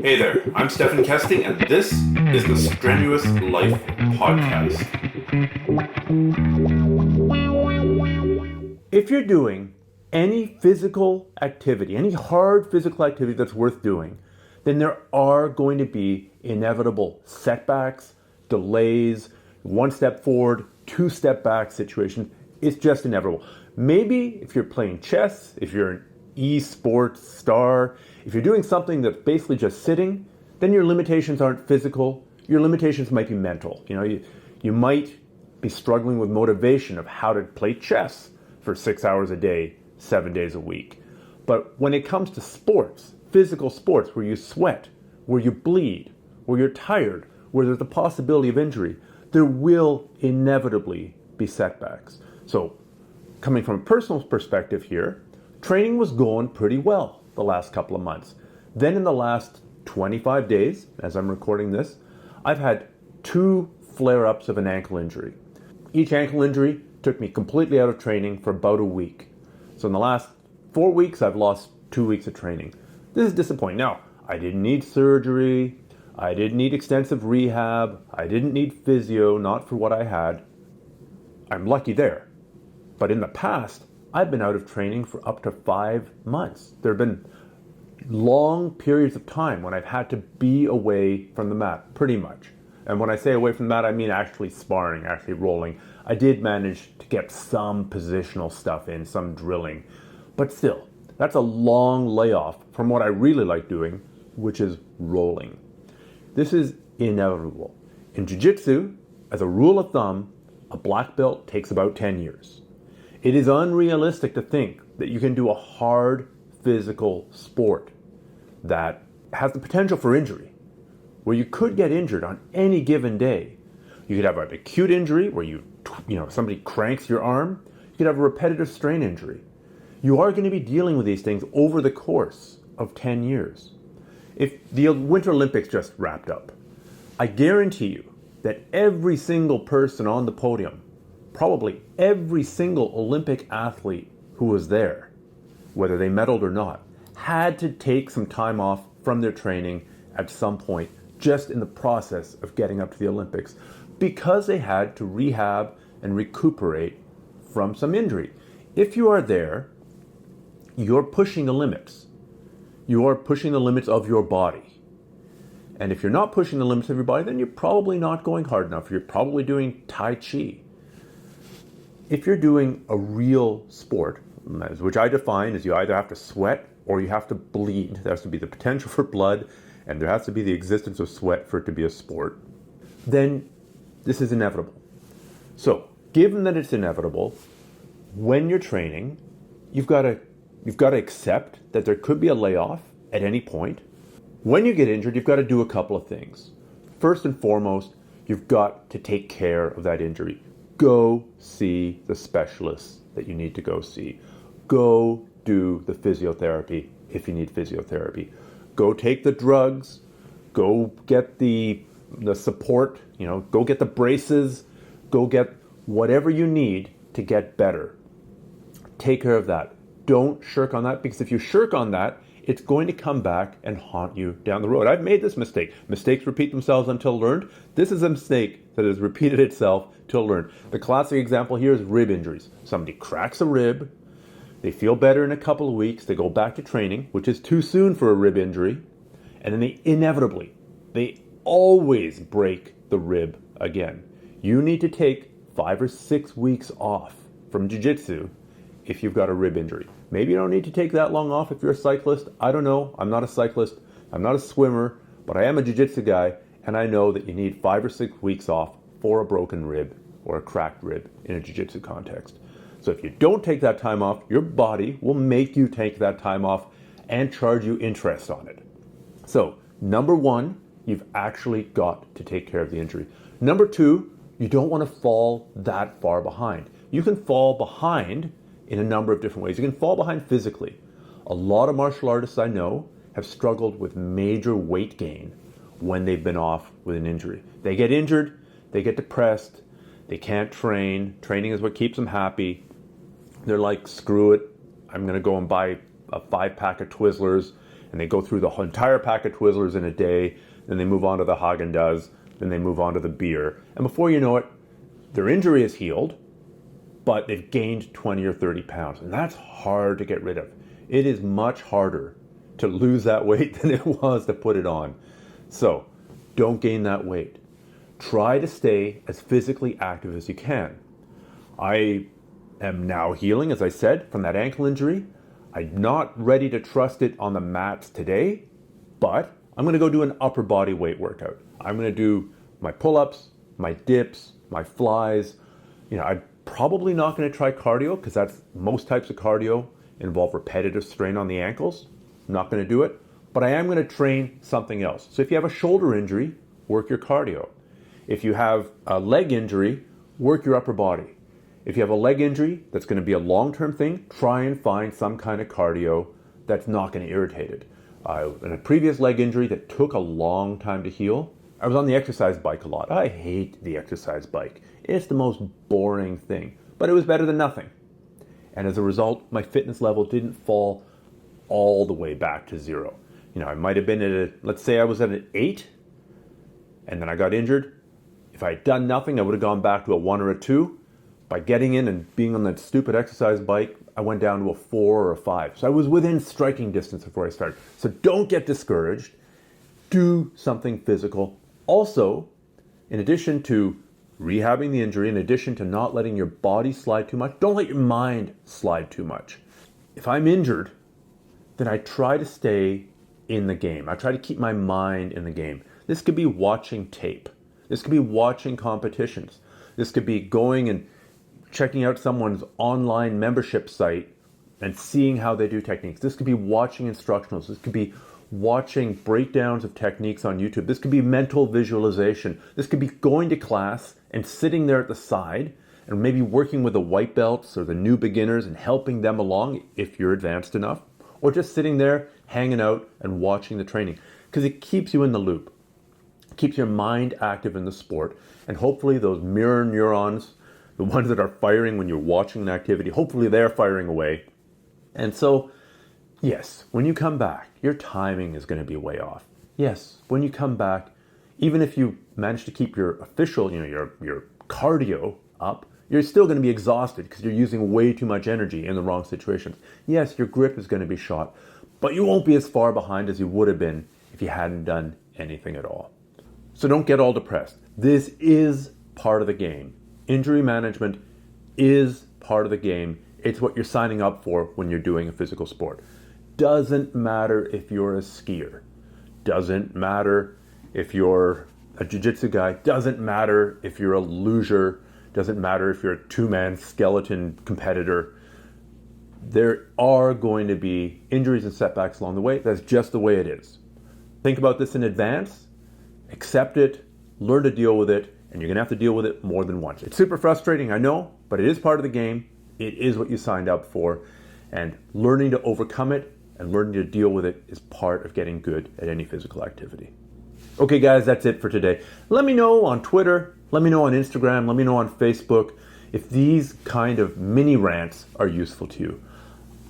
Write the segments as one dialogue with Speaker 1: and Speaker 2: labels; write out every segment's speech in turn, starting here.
Speaker 1: Hey there, I'm Stephen Kesting, and this is the Strenuous Life Podcast.
Speaker 2: If you're doing any physical activity, any hard physical activity that's worth doing, then there are going to be inevitable setbacks, delays, one step forward, two step back situations. It's just inevitable. Maybe if you're playing chess, if you're an esports star, if you're doing something that's basically just sitting, then your limitations aren't physical. Your limitations might be mental. You might be struggling with motivation of how to play chess for 6 hours a day, 7 days a week. But when it comes to sports, physical sports where you sweat, where you bleed, where you're tired, where there's the possibility of injury, there will inevitably be setbacks. So, coming from a personal perspective here, training was going pretty well the last couple of months. Then in the last 25 days, as I'm recording this, I've had 2 flare-ups of an ankle injury. Each ankle injury took me completely out of training for about a week. So in the last 4 weeks, I've lost 2 weeks of training. This is disappointing. Now, I didn't need surgery. I didn't need extensive rehab. I didn't need physio, not for what I had. I'm lucky there. But in the past, I've been out of training for up to 5 months. There have been long periods of time when I've had to be away from the mat, pretty much. And when I say away from the mat, I mean actually sparring, actually rolling. I did manage to get some positional stuff in, some drilling. But still, that's a long layoff from what I really like doing, which is rolling. This is inevitable. In jiu-jitsu, as a rule of thumb, a black belt takes about 10 years. It is unrealistic to think that you can do a hard physical sport that has the potential for injury, where you could get injured on any given day. You could have an acute injury where somebody cranks your arm. You could have a repetitive strain injury. You are going to be dealing with these things over the course of 10 years. If the Winter Olympics just wrapped up, I guarantee you that every single person on the podium, probably every single Olympic athlete who was there, whether they medaled or not, had to take some time off from their training at some point just in the process of getting up to the Olympics because they had to rehab and recuperate from some injury. If you are there, you're pushing the limits. You are pushing the limits of your body. And if you're not pushing the limits of your body, then you're probably not going hard enough. You're probably doing Tai Chi. If you're doing a real sport, which I define as you either have to sweat or you have to bleed, there has to be the potential for blood and there has to be the existence of sweat for it to be a sport, then this is inevitable. So, given that it's inevitable, when you're training, you've got to accept that there could be a layoff at any point. When you get injured, you've got to do a couple of things. First and foremost, you've got to take care of that injury. Go see the specialists that you need to go see. Go do the physiotherapy if you need physiotherapy. Go take the drugs. Go get the support. Go get the braces. Go get whatever you need to get better. Take care of that. Don't shirk on that, because if you shirk on that, it's going to come back and haunt you down the road. I've made this mistake. Mistakes repeat themselves until learned. This is a mistake that has repeated itself till learned. The classic example here is rib injuries. Somebody cracks a rib. They feel better in a couple of weeks. They go back to training, which is too soon for a rib injury. And then they always break the rib again. You need to take 5 or 6 weeks off from jiu-jitsu if you've got a rib injury. Maybe you don't need to take that long off if you're a cyclist. I don't know. I'm not a cyclist. I'm not a swimmer, but I am a jiu-jitsu guy, and I know that you need 5 or 6 weeks off for a broken rib or a cracked rib in a jiu-jitsu context. So if you don't take that time off, your body will make you take that time off and charge you interest on it. So, number 1, you've actually got to take care of the injury. Number 2, you don't want to fall that far behind. You can fall behind in a number of different ways. You can fall behind physically. A lot of martial artists I know have struggled with major weight gain when they've been off with an injury. They get injured, they get depressed, they can't train. Training is what keeps them happy. They're like, screw it, I'm going to go and buy a 5-pack of Twizzlers and they go through the entire pack of Twizzlers in a day, then they move on to the Haagen-Dazs, then they move on to the beer. And before you know it, their injury is healed, but they've gained 20 or 30 pounds. And that's hard to get rid of. It is much harder to lose that weight than it was to put it on. So don't gain that weight. Try to stay as physically active as you can. I am now healing, as I said, from that ankle injury. I'm not ready to trust it on the mats today, but I'm going to go do an upper body weight workout. I'm going to do my pull-ups, my dips, my flies. I'm probably not going to try cardio because that's most types of cardio involve repetitive strain on the ankles. I'm not going to do it, but I am going to train something else. So if you have a shoulder injury, work your cardio. If you have a leg injury, work your upper body. If you have a leg injury that's going to be a long-term thing, try and find some kind of cardio that's not going to irritate it. In a previous leg injury that took a long time to heal, I was on the exercise bike a lot. I hate the exercise bike. It's the most boring thing, but it was better than nothing. And as a result, my fitness level didn't fall all the way back to zero. I might have been let's say I was at an 8, and then I got injured. If I had done nothing, I would have gone back to a 1 or a 2. By getting in and being on that stupid exercise bike, I went down to a 4 or a 5. So I was within striking distance before I started. So don't get discouraged. Do something physical. Also, in addition to rehabbing the injury, in addition to not letting your body slide too much, don't let your mind slide too much. If I'm injured, then I try to stay in the game. I try to keep my mind in the game. This could be watching tape. This could be watching competitions. This could be going and checking out someone's online membership site and seeing how they do techniques. This could be watching instructionals. This could be watching breakdowns of techniques on YouTube. This could be mental visualization. This could be going to class and sitting there at the side and maybe working with the white belts or the new beginners and helping them along if you're advanced enough, or just sitting there, hanging out and watching the training, because it keeps you in the loop. It keeps your mind active in the sport, and hopefully those mirror neurons, the ones that are firing when you're watching an activity, hopefully they're firing away. And so, yes, when you come back, your timing is going to be way off. Yes, when you come back, even if you manage to keep your official, your cardio up, you're still going to be exhausted because you're using way too much energy in the wrong situations. Yes, your grip is going to be shot, but you won't be as far behind as you would have been if you hadn't done anything at all. So don't get all depressed. This is part of the game. Injury management is part of the game. It's what you're signing up for when you're doing a physical sport. Doesn't matter if you're a skier. Doesn't matter if you're a jiu-jitsu guy. Doesn't matter if you're a luger. Doesn't matter if you're a two-man skeleton competitor. There are going to be injuries and setbacks along the way. That's just the way it is. Think about this in advance. Accept it. Learn to deal with it. And you're going to have to deal with it more than once. It's super frustrating, I know, but it is part of the game. It is what you signed up for. And learning to overcome it and learning to deal with it is part of getting good at any physical activity. Okay, guys, that's it for today. Let me know on Twitter. Let me know on Instagram. Let me know on Facebook if these kind of mini rants are useful to you.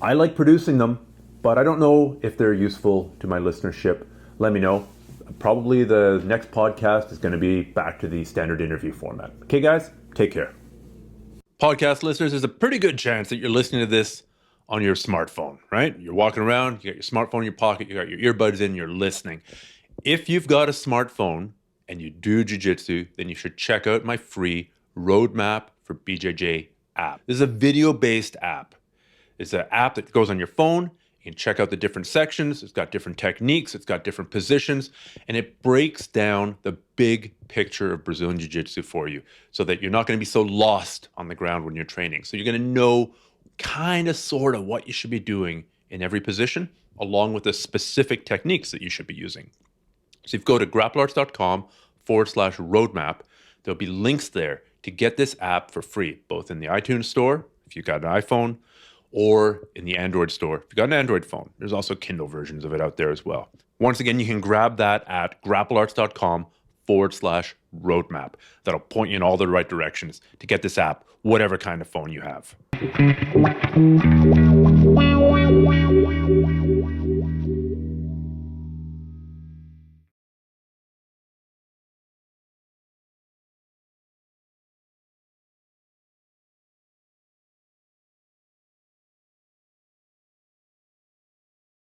Speaker 2: I like producing them, but I don't know if they're useful to my listenership. Let me know. Probably the next podcast is going to be back to the standard interview format. Okay, guys, take care. Podcast listeners, there's a pretty good chance that you're listening to this on your smartphone, right? You're walking around, you got your smartphone in your pocket, you got your earbuds in, you're listening. If you've got a smartphone and you do jiu-jitsu, then you should check out my free Roadmap for BJJ app. This is a video-based app. It's an app that goes on your phone. You can check out the different sections. It's got different techniques. It's got different positions. And it breaks down the big picture of Brazilian Jiu-Jitsu for you so that you're not going to be so lost on the ground when you're training. So you're going to know kind of, sort of what you should be doing in every position, along with the specific techniques that you should be using. So if you go to grapplearts.com/roadmap, there'll be links there to get this app for free, both in the iTunes store, if you've got an iPhone, or in the Android store, if you've got an Android phone. There's also Kindle versions of it out there as well. Once again, you can grab that at grapplearts.com/roadmap. That'll point you in all the right directions to get this app, whatever kind of phone you have.